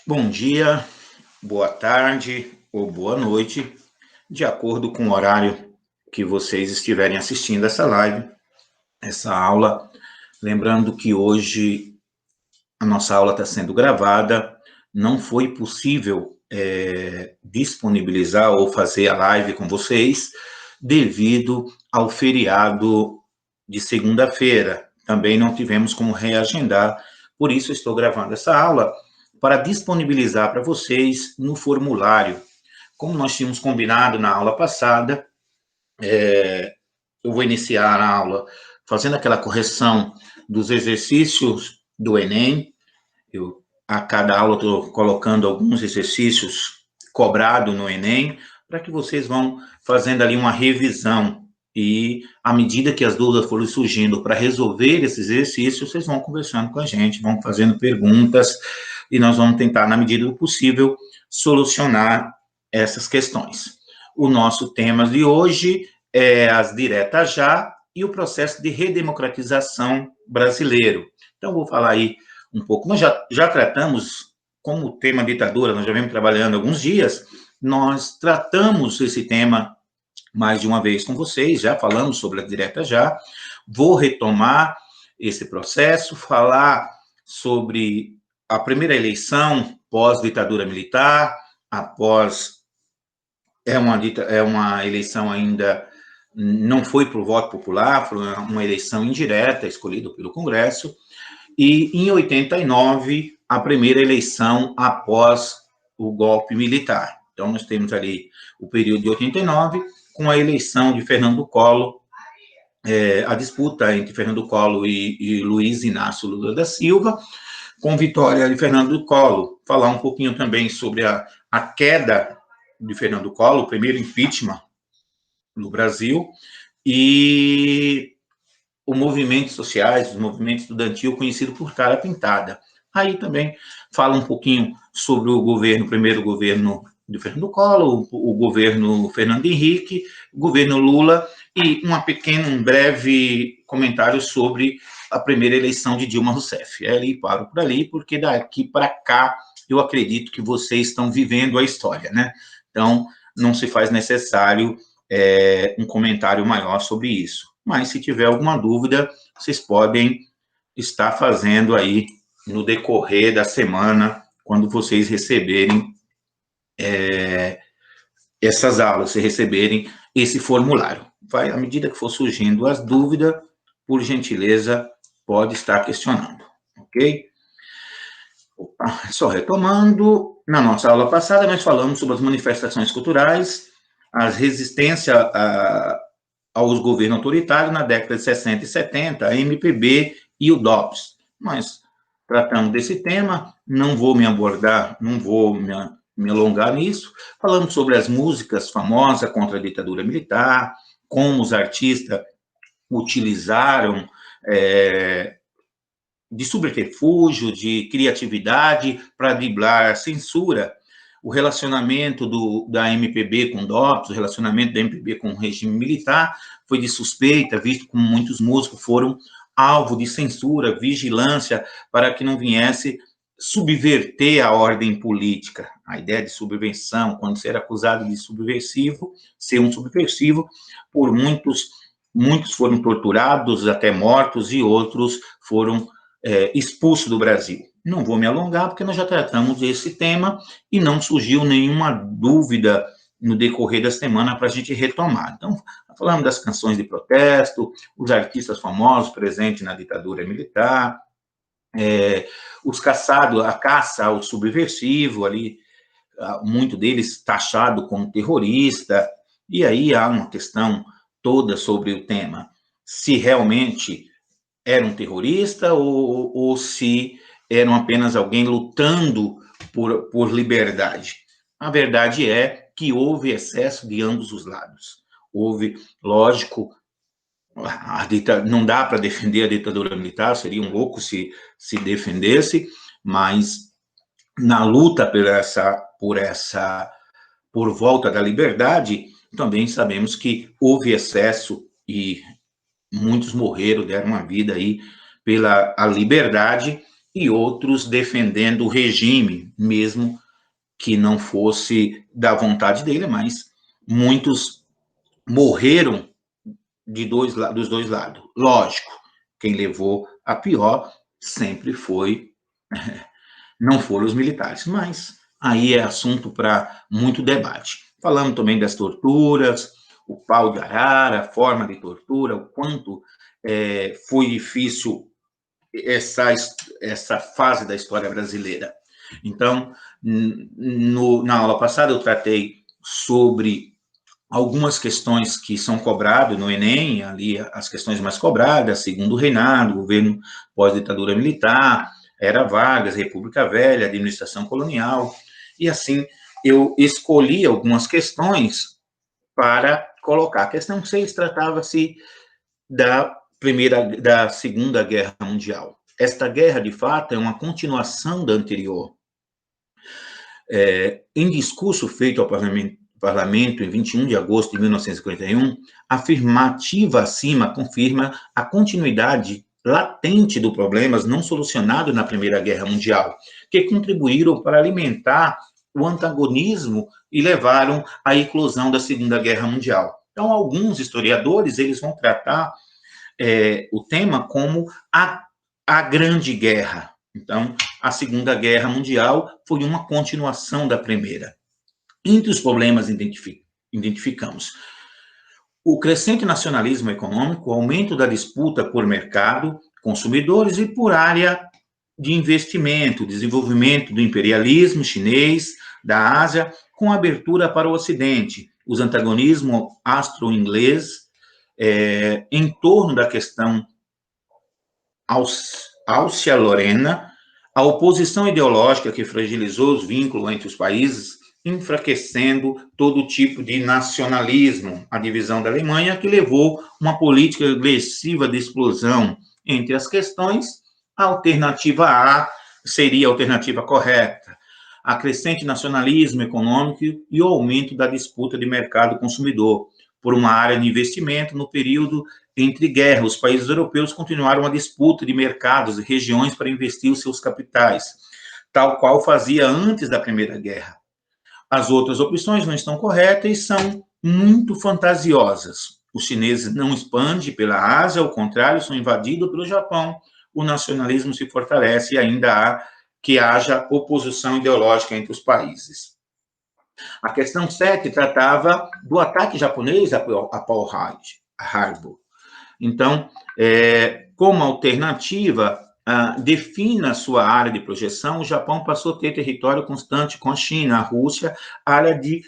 Bom dia, boa tarde ou boa noite, de acordo com o horário que vocês estiverem assistindo essa live, essa aula. Lembrando que hoje a nossa aula está sendo gravada, não foi possível disponibilizar ou fazer a live com vocês devido ao feriado de segunda-feira. Também não tivemos como reagendar, por isso estou gravando essa aula para disponibilizar para vocês no formulário. Como nós tínhamos combinado na aula passada, eu vou iniciar a aula fazendo aquela correção dos exercícios do Enem. A cada aula estou colocando alguns exercícios cobrados no Enem, para que vocês vão fazendo ali uma revisão. E, à medida que as dúvidas forem surgindo para resolver esses exercícios, vocês vão conversando com a gente, vão fazendo perguntas, e nós vamos tentar, na medida do possível, solucionar essas questões. O nosso tema de hoje é as diretas já e o processo de redemocratização brasileiro. Então, vou falar aí um pouco. Nós já tratamos, como o tema ditadura, nós já vemos trabalhando alguns dias, nós tratamos esse tema mais de uma vez com vocês, já falamos sobre a direta já. Vou retomar esse processo, falar sobre a primeira eleição pós-ditadura militar, após é uma eleição ainda não foi por voto popular, foi uma eleição indireta, escolhida pelo Congresso, e em 89, a primeira eleição após o golpe militar. Então, nós temos ali o período de 89, com a eleição de Fernando Collor, a disputa entre Fernando Collor e Luiz Inácio Lula da Silva, com vitória de Fernando Collor. Falar um pouquinho também sobre a queda de Fernando Collor, o primeiro impeachment no Brasil, e os movimentos sociais, o movimento estudantil conhecido por Cara Pintada. Aí também fala um pouquinho sobre o primeiro governo de Fernando Collor, o governo Fernando Henrique, o governo Lula, e um breve comentário sobre a primeira eleição de Dilma Rousseff. Ali paro por ali, porque daqui para cá eu acredito que vocês estão vivendo a história, né? Então, não se faz necessário um comentário maior sobre isso. Mas, se tiver alguma dúvida, vocês podem estar fazendo aí no decorrer da semana, quando vocês receberem essas aulas, se receberem esse formulário. À medida que for surgindo as dúvidas, por gentileza, pode estar questionando, ok? Só retomando, na nossa aula passada, nós falamos sobre as manifestações culturais, as resistências aos governos autoritários na década de 60 e 70, a MPB e o DOPS. Nós tratamos desse tema, não vou me alongar nisso. Falamos sobre as músicas famosas contra a ditadura militar, como os artistas utilizaram de subterfúgio, de criatividade para driblar a censura, o relacionamento da MPB com o DOPS, o relacionamento da MPB com o regime militar, foi de suspeita, visto como muitos músicos foram alvo de censura, vigilância, para que não viesse subverter a ordem política. A ideia de subversão, quando ser acusado de subversivo, ser um subversivo, por muitos foram torturados, até mortos, e outros foram expulsos do Brasil. Não vou me alongar, porque nós já tratamos desse tema e não surgiu nenhuma dúvida no decorrer da semana para a gente retomar. Então, falamos das canções de protesto, os artistas famosos presentes na ditadura militar, os caçados, a caça ao subversivo, ali, muito deles taxado como terrorista, e aí há uma questão toda sobre o tema, se realmente era um terrorista ou se eram apenas alguém lutando por liberdade. A verdade é que houve excesso de ambos os lados. Houve, lógico, não dá para defender a ditadura militar, seria um louco se defendesse, mas na luta por volta da liberdade, também sabemos que houve excesso e muitos morreram, deram a vida aí pela liberdade, e outros defendendo o regime, mesmo que não fosse da vontade dele, mas muitos morreram dos dois lados. Lógico, quem levou a pior sempre não foram os militares, mas aí é assunto para muito debate. Falando também das torturas, o pau de arara, a forma de tortura, o quanto foi difícil essa fase da história brasileira. Então, na aula passada eu tratei sobre algumas questões que são cobradas no Enem, ali as questões mais cobradas, segundo reinado, governo pós-ditadura militar, era Vargas, República Velha, administração colonial, e assim eu escolhi algumas questões para colocar. A questão 6 tratava-se da Segunda Guerra Mundial. Esta guerra, de fato, é uma continuação da anterior. Em discurso feito ao Parlamento em 21 de agosto de 1951, a afirmativa acima confirma a continuidade latente de problemas não solucionados na Primeira Guerra Mundial, que contribuíram para alimentar o antagonismo e levaram à eclosão da Segunda Guerra Mundial. Então, alguns historiadores eles vão tratar o tema como a Grande Guerra. Então, a Segunda Guerra Mundial foi uma continuação da Primeira. Entre os problemas identificamos o crescente nacionalismo econômico, o aumento da disputa por mercado, consumidores e por área de investimento, desenvolvimento do imperialismo chinês, da Ásia, com abertura para o Ocidente, os antagonismos astro-inglês em torno da questão Áustria-Lorena, a oposição ideológica que fragilizou os vínculos entre os países, enfraquecendo todo tipo de nacionalismo, a divisão da Alemanha, que levou uma política agressiva de explosão entre as questões. A alternativa A seria a alternativa correta. A crescente nacionalismo econômico e o aumento da disputa de mercado consumidor por uma área de investimento no período entre guerras. Os países europeus continuaram a disputa de mercados e regiões para investir os seus capitais, tal qual fazia antes da Primeira Guerra. As outras opções não estão corretas e são muito fantasiosas. Os chineses não expandem pela Ásia, ao contrário, são invadidos pelo Japão. O nacionalismo se fortalece e ainda há que haja oposição ideológica entre os países. A questão 7 tratava do ataque japonês a Pearl Harbor. Então, como alternativa, defina sua área de projeção, o Japão passou a ter território constante com a China, a Rússia, área de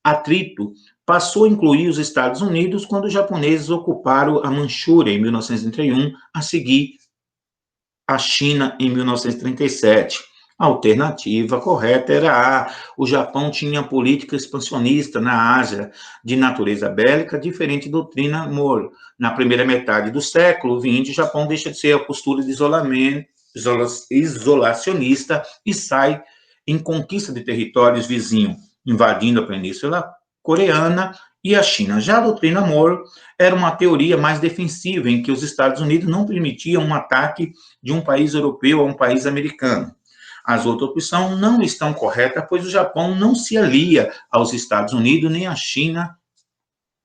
atrito, passou a incluir os Estados Unidos quando os japoneses ocuparam a Manchúria em 1931, a seguir a China em 1937. A alternativa correta era o Japão tinha política expansionista na Ásia de natureza bélica, diferente da doutrina Monroe. Na primeira metade do século XX, o Japão deixa de ser a postura de isolacionista e sai em conquista de territórios vizinhos, invadindo a Península Coreana e a China. Já a doutrina Monroe era uma teoria mais defensiva, em que os Estados Unidos não permitiam um ataque de um país europeu a um país americano. As outras opções não estão corretas, pois o Japão não se alia aos Estados Unidos nem à China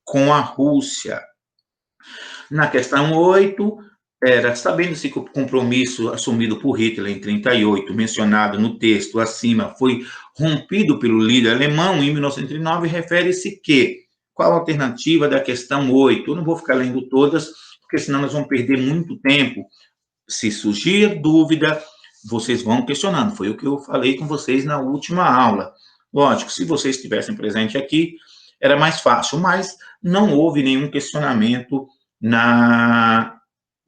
com a Rússia. Na questão 8, sabendo-se que o compromisso assumido por Hitler em 1938, mencionado no texto acima, foi rompido pelo líder alemão em 1939, refere-se que, qual a alternativa da questão 8? Eu não vou ficar lendo todas, porque senão nós vamos perder muito tempo. Se surgir dúvida, vocês vão questionando. Foi o que eu falei com vocês na última aula. Lógico, se vocês estivessem presentes aqui, era mais fácil, mas não houve nenhum questionamento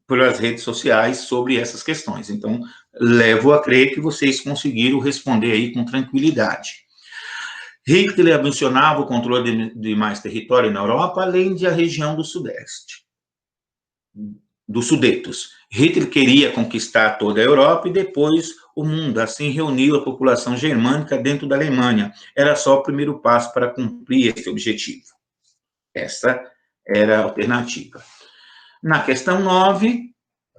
pelas redes sociais sobre essas questões. Então, levo a crer que vocês conseguiram responder aí com tranquilidade. Hitler mencionava o controle de mais território na Europa, além da região do Sudeste, dos Sudetos. Hitler queria conquistar toda a Europa e depois o mundo, assim reuniu a população germânica dentro da Alemanha. Era só o primeiro passo para cumprir esse objetivo. Essa era a alternativa. Na questão 9,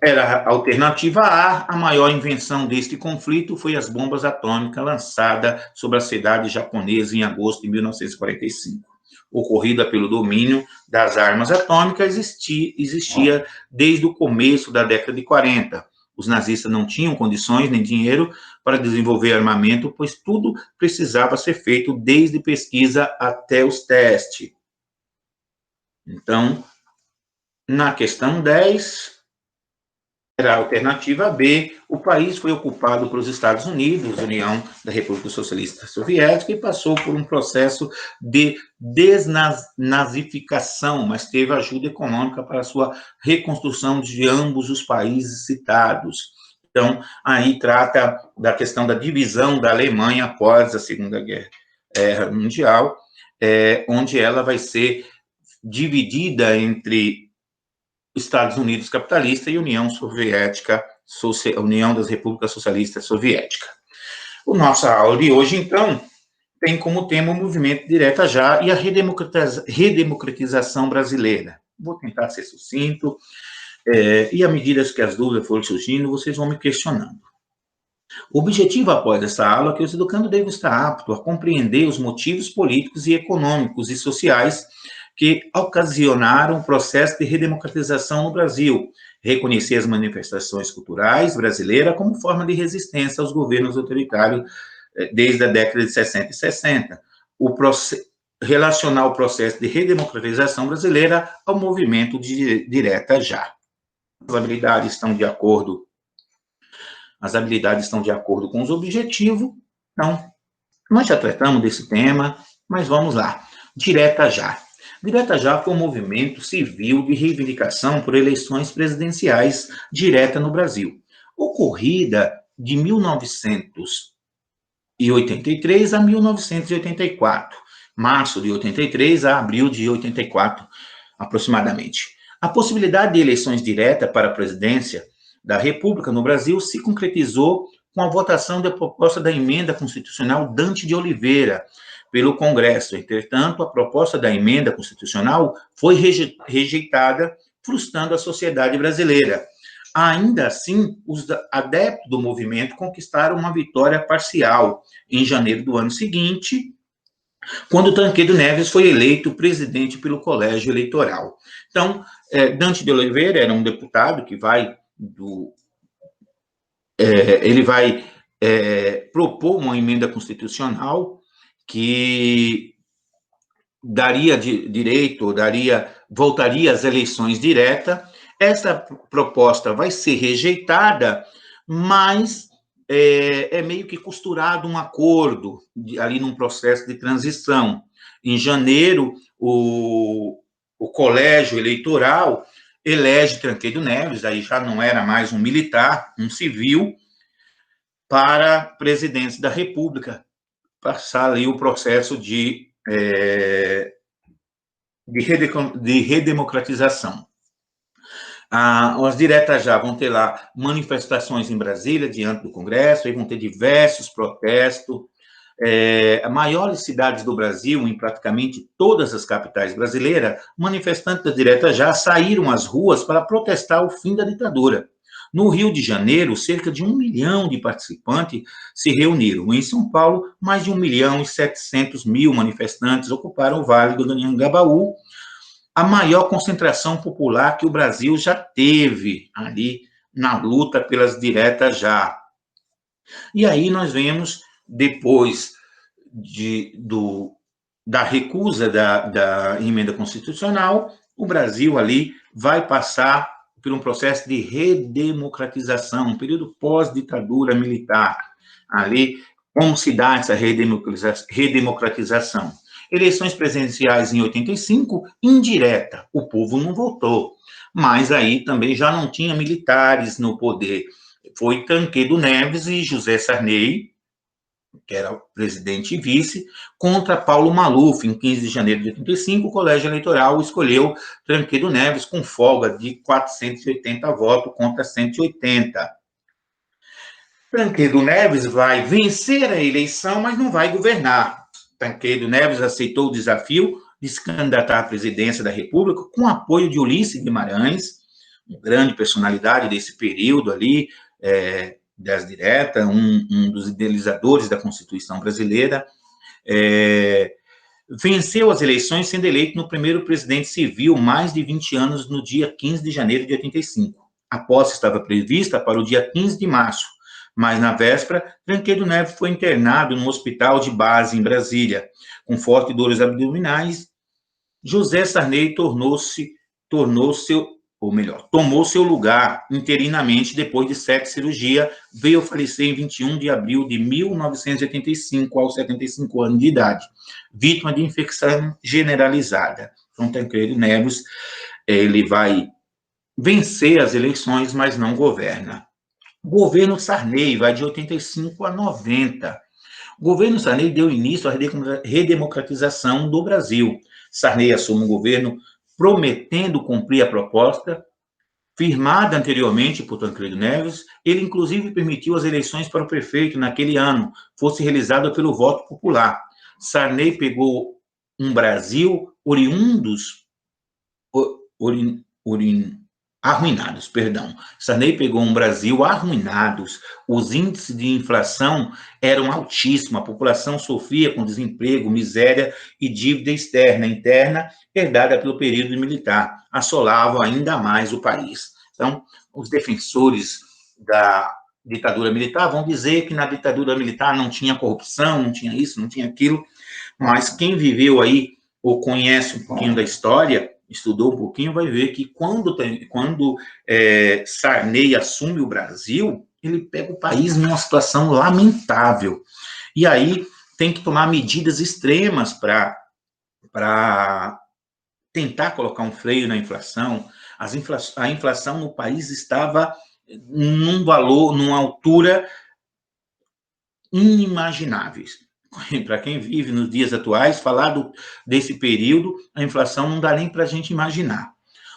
Era a alternativa A maior invenção deste conflito foi as bombas atômicas lançadas sobre a cidade japonesa em agosto de 1945. Ocorrida pelo domínio das armas atômicas, existia desde o começo da década de 40. Os nazistas não tinham condições nem dinheiro para desenvolver armamento, pois tudo precisava ser feito desde pesquisa até os testes. Então, na questão 10, era a alternativa B, o país foi ocupado pelos Estados Unidos, União da República Socialista Soviética, e passou por um processo de desnazificação, mas teve ajuda econômica para sua reconstrução de ambos os países citados. Então, aí trata da questão da divisão da Alemanha após a Segunda Guerra Mundial, onde ela vai ser dividida entre Estados Unidos capitalista e União Soviética, União das Repúblicas Socialistas Soviéticas. O nossa aula de hoje, então, tem como tema o movimento Direta Já e a redemocratização brasileira. Vou tentar ser sucinto, e à medida que as dúvidas forem surgindo, vocês vão me questionando. O objetivo após essa aula é que os educandos devem estar aptos a compreender os motivos políticos e econômicos e sociais que ocasionaram o processo de redemocratização no Brasil, reconhecer as manifestações culturais brasileiras como forma de resistência aos governos autoritários desde a década de 60 e 60, relacionar o processo de redemocratização brasileira ao movimento de Direta Já. As habilidades estão de acordo com os objetivos, então, nós já tratamos desse tema, mas vamos lá. Direta Já. Direta Já foi um movimento civil de reivindicação por eleições presidenciais direta no Brasil, ocorrida de 1983 a 1984, março de 83 a abril de 84, aproximadamente. A possibilidade de eleições diretas para a presidência da República no Brasil se concretizou com a votação da proposta da emenda constitucional Dante de Oliveira, pelo Congresso. Entretanto, a proposta da emenda constitucional foi rejeitada, frustrando a sociedade brasileira. Ainda assim, os adeptos do movimento conquistaram uma vitória parcial em janeiro do ano seguinte, quando Tancredo Neves foi eleito presidente pelo Colégio Eleitoral. Então, Dante de Oliveira era um deputado que vai propor uma emenda constitucional que daria direito, voltaria às eleições diretas. Essa proposta vai ser rejeitada, mas é meio que costurado um acordo ali num processo de transição. Em janeiro, o Colégio Eleitoral elege Tancredo Neves, aí já não era mais um militar, um civil, para presidente da República, passar ali o processo de redemocratização. As Diretas Já vão ter lá manifestações em Brasília, diante do Congresso, aí vão ter diversos protestos. As maiores cidades do Brasil, em praticamente todas as capitais brasileiras, manifestantes das Diretas Já saíram às ruas para protestar o fim da ditadura. No Rio de Janeiro, cerca de 1 milhão de participantes se reuniram. Em São Paulo, mais de 1.700.000 manifestantes ocuparam o Vale do Anhangabaú, a maior concentração popular que o Brasil já teve ali na luta pelas Diretas Já. E aí nós vemos, depois da recusa da emenda constitucional, o Brasil ali vai passar por um processo de redemocratização, um período pós-ditadura militar. Ali, como se dá essa redemocratização? Eleições presidenciais em 85, indireta, o povo não votou, mas aí também já não tinha militares no poder. Foi Tancredo Neves e José Sarney, que era o presidente e vice, contra Paulo Maluf. Em 15 de janeiro de 85, o Colégio Eleitoral escolheu Tancredo Neves com folga de 480 votos contra 180. Tancredo Neves vai vencer a eleição, mas não vai governar. Tancredo Neves aceitou o desafio de se candidatar à presidência da República com apoio de Ulisses Guimarães, uma grande personalidade desse período ali, das diretas, um dos idealizadores da Constituição brasileira, venceu as eleições sendo eleito no primeiro presidente civil mais de 20 anos no dia 15 de janeiro de 85. A posse estava prevista para o dia 15 de março, mas na véspera, Tancredo Neves foi internado no hospital de base em Brasília, com fortes dores abdominais. José Sarney tomou seu lugar interinamente depois de 7 cirurgias, veio a falecer em 21 de abril de 1985, aos 75 anos de idade, vítima de infecção generalizada. Então, Tancredo Neves, ele vai vencer as eleições, mas não governa. O governo Sarney vai de 85 a 90. O governo Sarney deu início à redemocratização do Brasil. Sarney assume o governo prometendo cumprir a proposta firmada anteriormente por Tancredo Neves. Ele, inclusive, permitiu as eleições para o prefeito naquele ano fosse realizada pelo voto popular. Sarney pegou um Brasil arruinados. Sarney pegou um Brasil arruinados. Os índices de inflação eram altíssimos, a população sofria com desemprego, miséria e dívida externa e interna, herdada pelo período militar, assolavam ainda mais o país. Então, os defensores da ditadura militar vão dizer que na ditadura militar não tinha corrupção, não tinha isso, não tinha aquilo, mas quem viveu aí ou conhece um pouquinho da história, estudou um pouquinho, vai ver que quando Sarney assume o Brasil, ele pega o país numa situação lamentável. E aí tem que tomar medidas extremas para tentar colocar um freio na inflação. A inflação no país estava num valor, numa altura inimagináveis. Para quem vive nos dias atuais, falar desse período, a inflação não dá nem para a gente imaginar.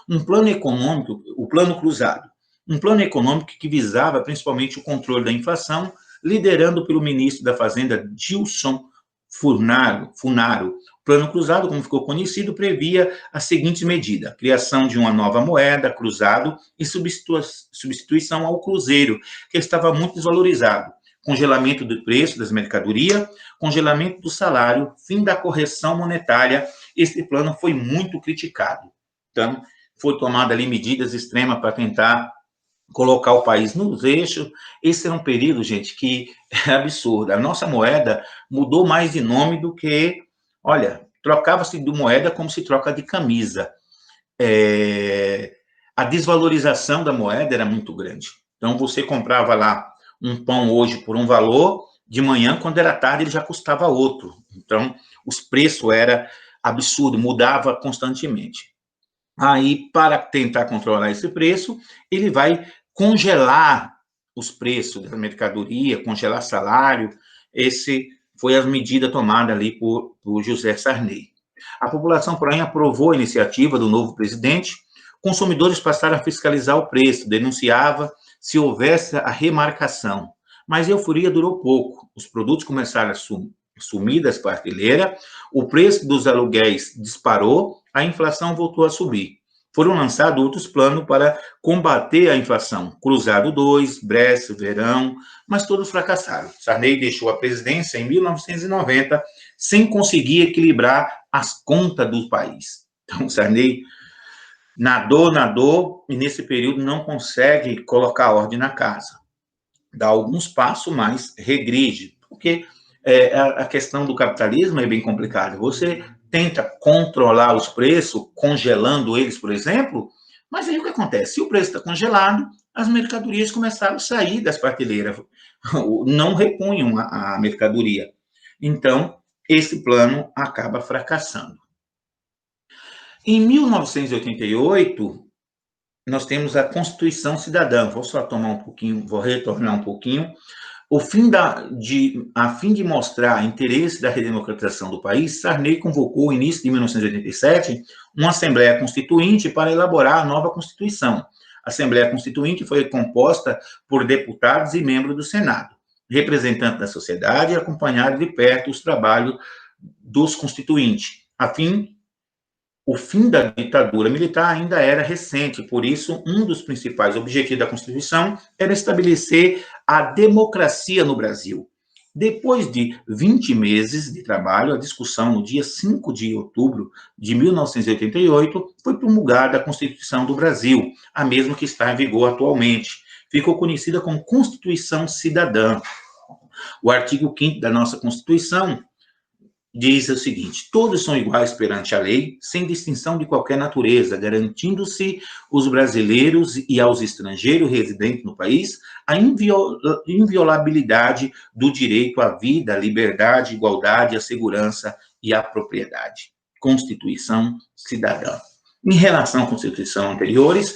Um plano econômico, o Plano Cruzado, um plano econômico que visava principalmente o controle da inflação, liderando pelo ministro da Fazenda, Gilson Funaro. O Plano Cruzado, como ficou conhecido, previa a seguinte medida: criação de uma nova moeda, cruzado, e substituição ao cruzeiro, que estava muito desvalorizado, congelamento do preço das mercadorias, congelamento do salário, fim da correção monetária. Esse plano foi muito criticado. Então, foi tomada ali medidas extremas para tentar colocar o país nos eixos. Esse é um período, gente, que é absurdo. A nossa moeda mudou mais de nome do que... Olha, trocava-se de moeda como se troca de camisa. A desvalorização da moeda era muito grande. Então, você comprava lá um pão hoje por um valor, de manhã, quando era tarde, ele já custava outro. Então, os preços eram absurdos, mudava constantemente. Aí, para tentar controlar esse preço, ele vai congelar os preços da mercadoria, congelar salário. Esse foi a medida tomada ali por José Sarney. A população, porém, aprovou a iniciativa do novo presidente. Consumidores passaram a fiscalizar o preço, denunciava se houvesse a remarcação. Mas a euforia durou pouco. Os produtos começaram a sumir das prateleiras, o preço dos aluguéis disparou, a inflação voltou a subir. Foram lançados outros planos para combater a inflação, Cruzado 2, Bresse, Verão, mas todos fracassaram. Sarney deixou a presidência em 1990 sem conseguir equilibrar as contas do país. Então, Sarney nadou, e nesse período não consegue colocar ordem na casa. Dá alguns passos, mas regride, porque a questão do capitalismo é bem complicada. Você tenta controlar os preços, congelando eles, por exemplo, mas aí o que acontece? Se o preço está congelado, as mercadorias começaram a sair das prateleiras, não repunham a mercadoria. Então, esse plano acaba fracassando. Em 1988, nós temos a Constituição Cidadã. Vou só tomar um pouquinho, vou retornar um pouquinho. A fim de mostrar interesse da redemocratização do país, Sarney convocou, no início de 1987, uma Assembleia Constituinte para elaborar a nova Constituição. A Assembleia Constituinte foi composta por deputados e membros do Senado, representantes da sociedade, acompanharam de perto os trabalhos dos constituintes, a fim o fim da ditadura militar ainda era recente, por isso, um dos principais objetivos da Constituição era estabelecer a democracia no Brasil. Depois de 20 meses de trabalho, a discussão, no dia 5 de outubro de 1988, foi promulgada a Constituição do Brasil, a mesma que está em vigor atualmente. Ficou conhecida como Constituição Cidadã. O artigo 5º da nossa Constituição diz o seguinte: todos são iguais perante a lei, sem distinção de qualquer natureza, garantindo-se aos brasileiros e aos estrangeiros residentes no país a inviolabilidade do direito à vida, à liberdade, à igualdade, à segurança e à propriedade. Constituição Cidadã. Em relação à Constituição anteriores,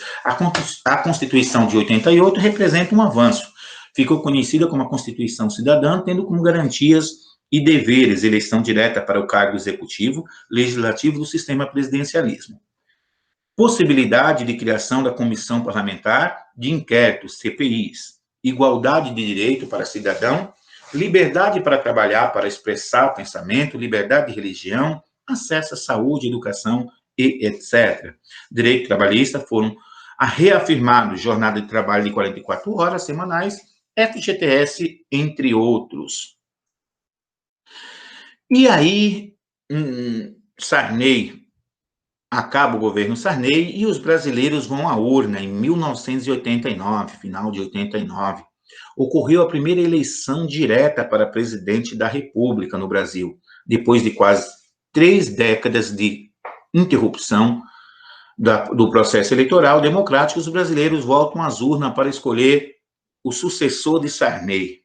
a Constituição de 88 representa um avanço. Ficou conhecida como a Constituição Cidadã, tendo como garantias e deveres, eleição direta para o cargo executivo, legislativo do sistema presidencialismo. Possibilidade de criação da comissão parlamentar de inquérito, CPIs. Igualdade de direito para cidadão, liberdade para trabalhar, para expressar pensamento, liberdade de religião, acesso à saúde, educação e etc. Direito trabalhista foram reafirmados jornada de trabalho de 44 horas semanais, FGTS, entre outros. E aí, Sarney, acaba o governo Sarney e os brasileiros vão à urna em 1989, final de 89. Ocorreu a primeira eleição direta para presidente da República no Brasil, depois de quase 3 décadas de interrupção do processo eleitoral democrático. Os brasileiros voltam às urnas para escolher o sucessor de Sarney.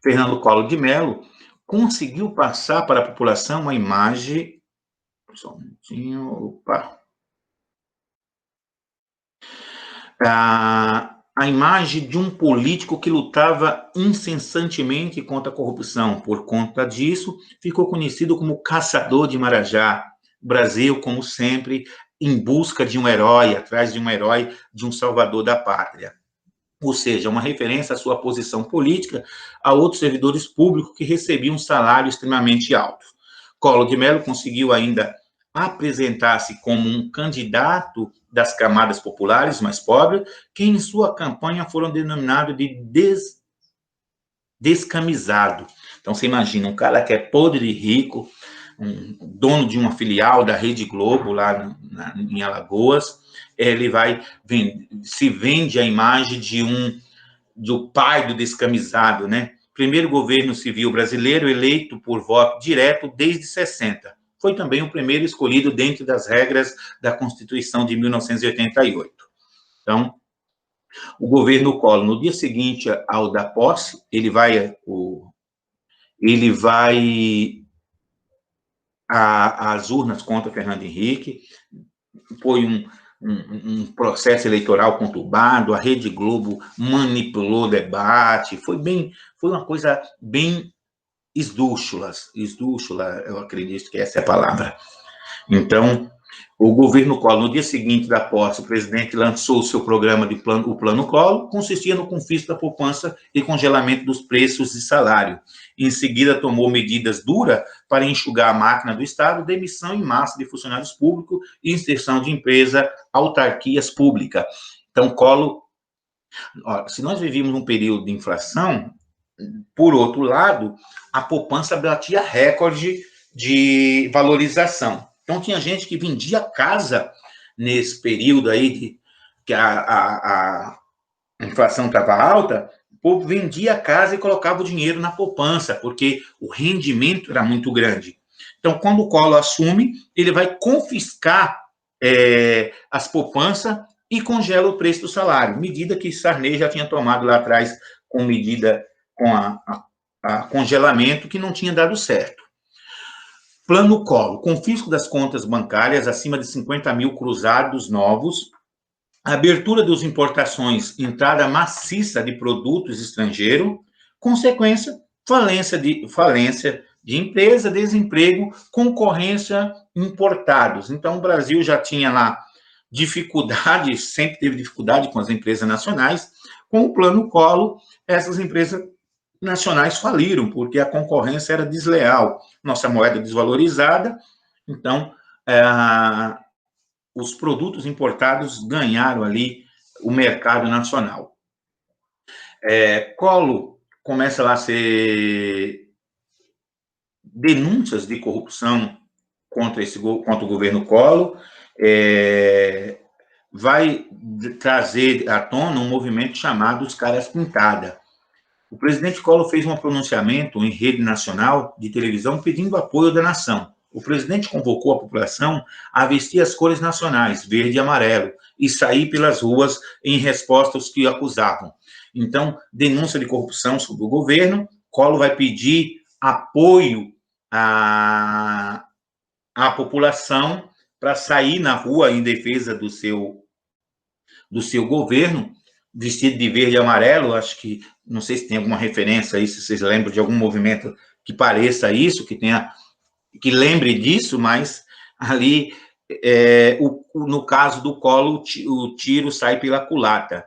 Fernando Collor de Mello conseguiu passar para a população uma imagem... Só um minutinho, opa. A imagem de um político que lutava incessantemente contra a corrupção. Por conta disso, ficou conhecido como Caçador de Marajá. O Brasil, como sempre, em busca de um herói, atrás de um herói, de um salvador da pátria. Ou seja, uma referência à sua posição política a outros servidores públicos que recebiam um salário extremamente alto. Collor de Mello conseguiu ainda apresentar-se como um candidato das camadas populares mais pobres, que em sua campanha foram denominados de descamisado. Então, você imagina, um cara que é podre de rico, um dono de uma filial da Rede Globo, lá em Alagoas, ele se vende a imagem do pai do descamisado, né? Primeiro governo civil brasileiro eleito por voto direto desde 60. Foi também o primeiro escolhido dentro das regras da Constituição de 1988. Então, o governo Collor, no dia seguinte ao da posse, ele vai às urnas contra Fernando Henrique. Foi um processo eleitoral conturbado, a Rede Globo manipulou o debate, foi uma coisa bem esdrúxula, eu acredito que essa é a palavra. Então, o governo Collor, no dia seguinte da posse, o presidente lançou o seu programa o Plano Collor, consistia no confisco da poupança e congelamento dos preços de salário. Em seguida, tomou medidas duras para enxugar a máquina do Estado, demissão em massa de funcionários públicos e inserção de empresa, autarquias públicas. Então, Collor, se nós vivíamos um período de inflação, por outro lado, a poupança batia recorde de valorização. Então, tinha gente que vendia casa nesse período aí que a inflação estava alta, o povo vendia a casa e colocava o dinheiro na poupança, porque o rendimento era muito grande. Então, quando o Collor assume, ele vai confiscar as poupanças e congela o preço do salário, medida que Sarney já tinha tomado lá atrás com a congelamento, que não tinha dado certo. Plano Collor, confisco das contas bancárias acima de 50 mil cruzados novos, abertura das importações, entrada maciça de produtos estrangeiros, consequência, falência de empresa, desemprego, concorrência, importados. Então, o Brasil já tinha lá dificuldade, sempre teve dificuldade com as empresas nacionais. Com o Plano Collor, essas empresas nacionais faliram, porque a concorrência era desleal. Nossa moeda desvalorizada Então, os produtos importados ganharam ali o mercado nacional. Collor começa lá a ser denúncias de corrupção contra o governo Collor, vai trazer à tona um movimento chamado os Caras Pintada. O presidente Collor fez um pronunciamento em rede nacional de televisão pedindo apoio da nação. O presidente convocou a população a vestir as cores nacionais, verde e amarelo, e sair pelas ruas em resposta aos que acusavam. Então, denúncia de corrupção sobre o governo, Collor vai pedir apoio à população para sair na rua em defesa do seu governo, vestido de verde e amarelo. Acho que, não sei se tem alguma referência aí, se vocês lembram de algum movimento que pareça isso, que lembre disso, mas ali, no caso do Collor, o tiro sai pela culatra.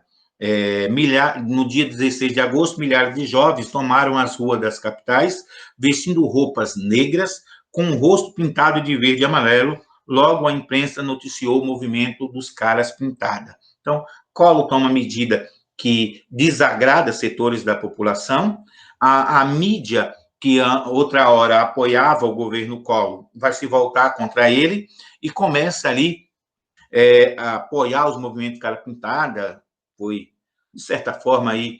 No dia 16 de agosto, milhares de jovens tomaram as ruas das capitais, vestindo roupas negras, com o rosto pintado de verde e amarelo. Logo, a imprensa noticiou o movimento dos Caras Pintada. Então, Collor toma medida que desagrada setores da população. A mídia, que outra hora apoiava o governo Collor, vai se voltar contra ele e começa ali a apoiar os movimentos Cara Pintada. Foi, de certa forma, aí,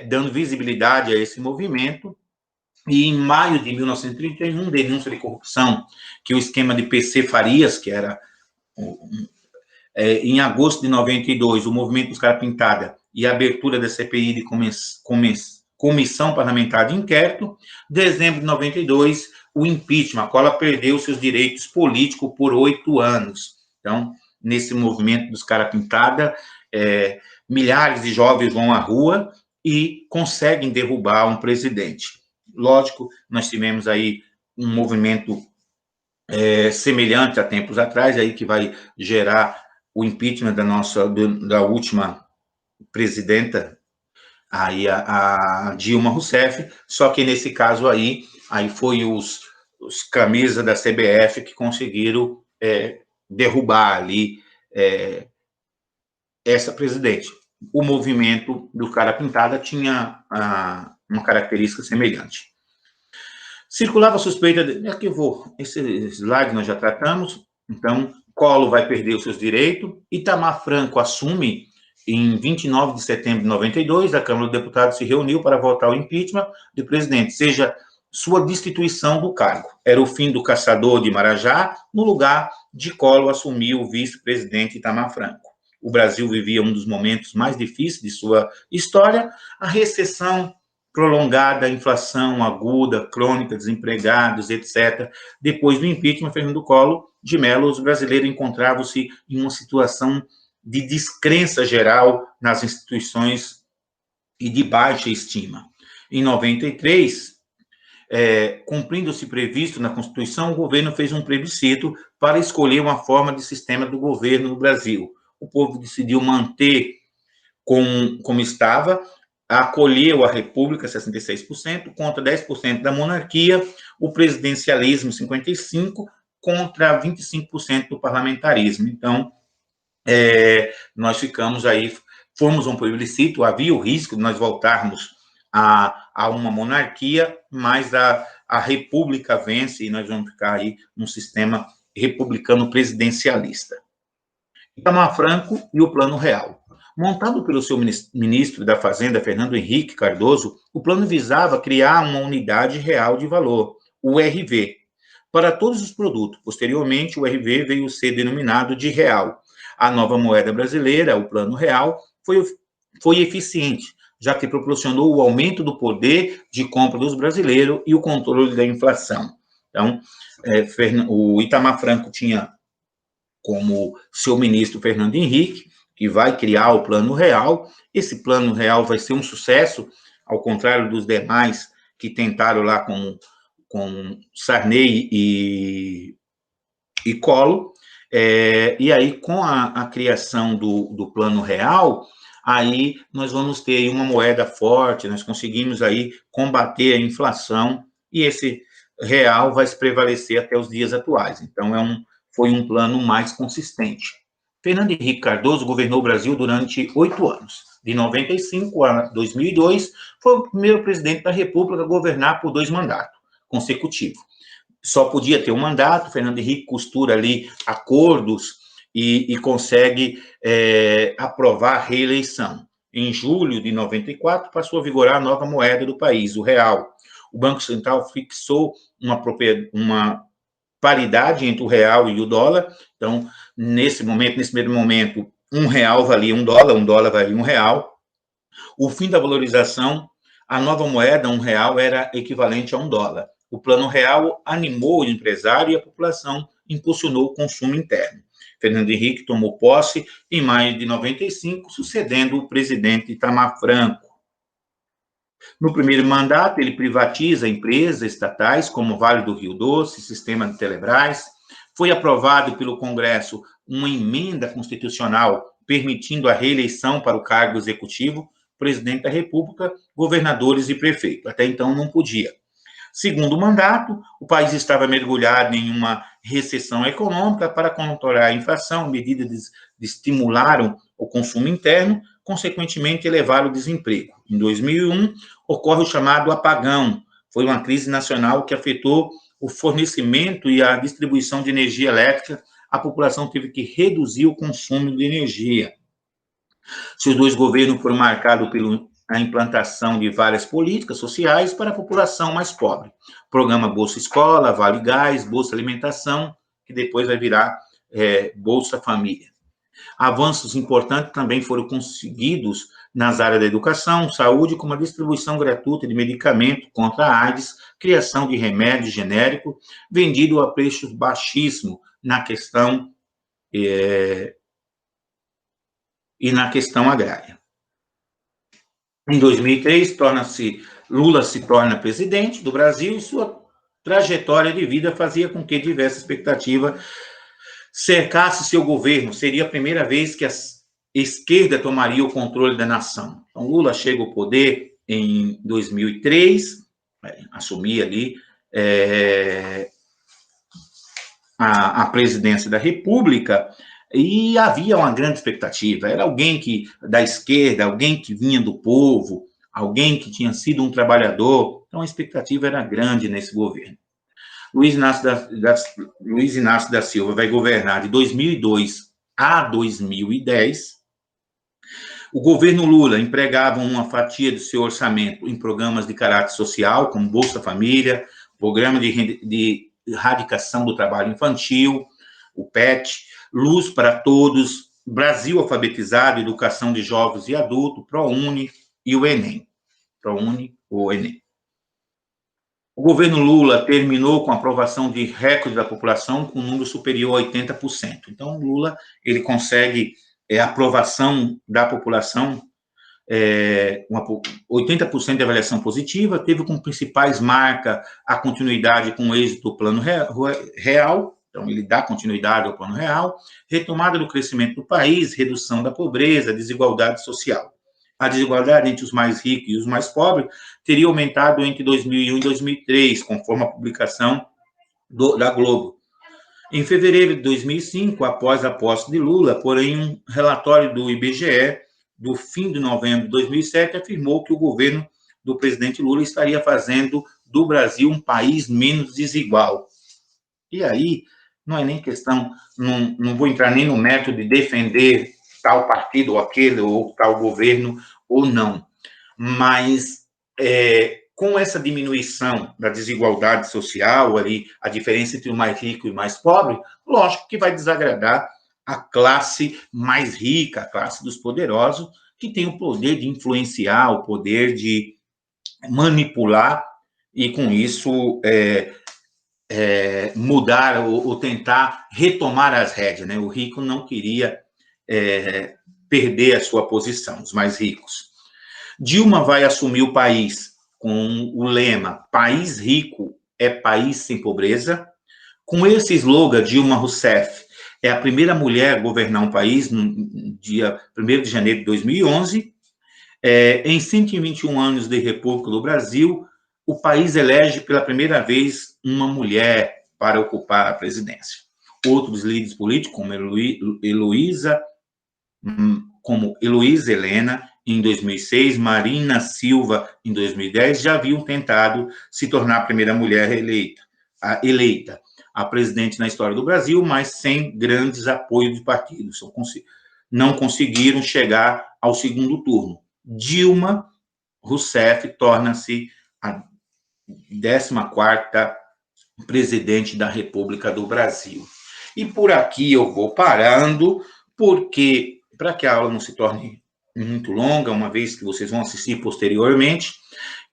dando visibilidade a esse movimento. E em maio de 1931, denúncia de corrupção que o esquema de PC Farias, que era em agosto de 92, o movimento dos Cara Pintada e a abertura da CPI de Comissão Parlamentar de Inquérito. Dezembro de 92, o impeachment. A Collor perdeu seus direitos políticos por 8 anos. Então, nesse movimento dos Cara Pintada, milhares de jovens vão à rua e conseguem derrubar um presidente. Lógico, nós tivemos aí um movimento semelhante a tempos atrás, aí que vai gerar o impeachment da última presidenta, aí a Dilma Rousseff, só que nesse caso aí foi os camisas da CBF que conseguiram derrubar ali essa presidente. O movimento do Cara Pintada tinha uma característica semelhante. Circulava a suspeita esse slide nós já tratamos. Então, Collor vai perder os seus direitos. Itamar Franco assume em 29 de setembro de 92. A Câmara dos Deputados se reuniu para votar o impeachment do presidente, seja sua destituição do cargo. Era o fim do caçador de Marajá. No lugar de Collor, assumiu o vice-presidente Itamar Franco. O Brasil vivia um dos momentos mais difíceis de sua história, a recessão prolongada, inflação aguda, crônica, desempregados, etc. Depois do impeachment, Fernando Collor de Mello, os brasileiros encontravam-se em uma situação de descrença geral nas instituições e de baixa estima. Em 93, cumprindo-se previsto na Constituição, o governo fez um plebiscito para escolher uma forma de sistema do governo no Brasil. O povo decidiu manter como estava, acolheu a República, 66%, contra 10% da monarquia, o presidencialismo, 55%, contra 25% do parlamentarismo. Então, nós ficamos aí, fomos um plebiscito, havia o risco de nós voltarmos a uma monarquia, mas a República vence e nós vamos ficar aí num sistema republicano presidencialista. Itamar Franco e o Plano Real. Montado pelo seu ministro da Fazenda, Fernando Henrique Cardoso, o plano visava criar uma unidade real de valor, o RV, para todos os produtos. Posteriormente, o RV veio ser denominado de real. A nova moeda brasileira, o Plano Real, foi eficiente, já que proporcionou o aumento do poder de compra dos brasileiros e o controle da inflação. Então, o Itamar Franco tinha como seu ministro Fernando Henrique, que vai criar o Plano Real. Esse Plano Real vai ser um sucesso, ao contrário dos demais que tentaram lá com Sarney e Collor. E aí, com a criação do Plano Real, aí nós vamos ter aí uma moeda forte, nós conseguimos aí combater a inflação, e esse real vai se prevalecer até os dias atuais. Então, foi um plano mais consistente. Fernando Henrique Cardoso governou o Brasil durante 8 anos. De 95 a 2002, foi o primeiro presidente da República a governar por 2 mandatos consecutivos. Só podia ter um mandato, Fernando Henrique costura ali acordos e consegue aprovar a reeleição. Em julho de 94, passou a vigorar a nova moeda do país, o real. O Banco Central fixou uma paridade entre o real e o dólar. Então, nesse primeiro momento, R$1 valia um dólar valia R$1. O fim da valorização, a nova moeda, R$1, era equivalente a $1. O Plano Real animou o empresário e a população impulsionou o consumo interno. Fernando Henrique tomou posse em maio de 95, sucedendo o presidente Itamar Franco. No primeiro mandato, ele privatiza empresas estatais, como Vale do Rio Doce, Sistema de Telebrás. Foi aprovado pelo Congresso uma emenda constitucional permitindo a reeleição para o cargo executivo, presidente da República, governadores e prefeitos. Até então não podia. Segundo mandato, o país estava mergulhado em uma recessão econômica. Para controlar a inflação, medidas estimularam o consumo interno, consequentemente elevaram o desemprego. Em 2001, ocorre o chamado apagão. Foi uma crise nacional que afetou o fornecimento e a distribuição de energia elétrica. A população teve que reduzir o consumo de energia. Seus 2 governos foram marcados pela implantação de várias políticas sociais para a população mais pobre. Programa Bolsa Escola, Vale Gás, Bolsa Alimentação, que depois vai virar Bolsa Família. Avanços importantes também foram conseguidos nas áreas da educação, saúde, como a distribuição gratuita de medicamentos contra a AIDS, criação de remédio genérico, vendido a preços baixíssimos na questão e na questão agrária. Em 2003, Lula se torna presidente do Brasil e sua trajetória de vida fazia com que diversas expectativas cercassem seu governo. Seria a primeira vez que a esquerda tomaria o controle da nação. Então, Lula chega ao poder em 2003, assumia ali a presidência da República, e havia uma grande expectativa. Era alguém da esquerda, alguém que vinha do povo, alguém que tinha sido um trabalhador. Então, a expectativa era grande nesse governo. Luiz Inácio da Silva vai governar de 2002 a 2010. O governo Lula empregava uma fatia do seu orçamento em programas de caráter social, como Bolsa Família, Programa de Erradicação do Trabalho Infantil, o PET, Luz para Todos, Brasil Alfabetizado, Educação de Jovens e Adultos, ProUni e o Enem. ProUni ou Enem. O governo Lula terminou com a aprovação de recorde da população com um número superior a 80%. Então, Lula ele consegue aprovação da população, 80% de avaliação positiva, teve como principais marcas a continuidade com o êxito do Plano Real. Então, ele dá continuidade ao Plano Real, retomada do crescimento do país, redução da pobreza, desigualdade social. A desigualdade entre os mais ricos e os mais pobres teria aumentado entre 2001 e 2003, conforme a publicação da Globo. Em fevereiro de 2005, após a posse de Lula, porém, um relatório do IBGE, do fim de novembro de 2007, afirmou que o governo do presidente Lula estaria fazendo do Brasil um país menos desigual. E aí, não é nem questão, não vou entrar nem no método de defender tal partido ou aquele, ou tal governo, ou não. Mas, com essa diminuição da desigualdade social, ali, a diferença entre o mais rico e o mais pobre, lógico que vai desagradar a classe mais rica, a classe dos poderosos, que tem o poder de influenciar, o poder de manipular, e com isso mudar ou tentar retomar as rédeas, né? O rico não queria perder a sua posição, os mais ricos. Dilma vai assumir o país com o lema "País rico é país sem pobreza". Com esse slogan, Dilma Rousseff é a primeira mulher a governar um país no dia 1º de janeiro de 2011. Em 121 anos de República do Brasil, o país elege pela primeira vez uma mulher para ocupar a presidência. Outros líderes políticos, como Heloísa Helena, em 2006, Marina Silva, em 2010, já haviam tentado se tornar a primeira mulher eleita a presidente na história do Brasil, mas sem grandes apoios de partidos. Não conseguiram chegar ao segundo turno. Dilma Rousseff torna-se a 14ª presidente da República do Brasil. E por aqui eu vou parando, porque, para que a aula não se torne muito longa, uma vez que vocês vão assistir posteriormente,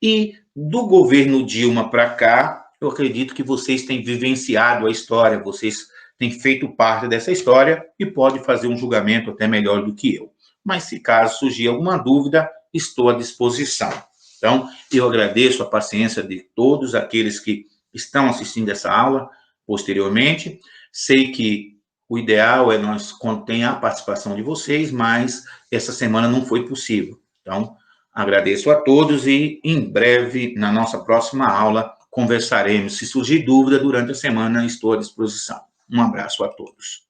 e do governo Dilma para cá, eu acredito que vocês têm vivenciado a história, vocês têm feito parte dessa história e pode fazer um julgamento até melhor do que eu. Mas se caso surgir alguma dúvida, estou à disposição. Então, eu agradeço a paciência de todos aqueles que estão assistindo essa aula posteriormente. Sei que o ideal é nós contém a participação de vocês, mas essa semana não foi possível. Então, agradeço a todos e em breve, na nossa próxima aula, conversaremos. Se surgir dúvida durante a semana, estou à disposição. Um abraço a todos.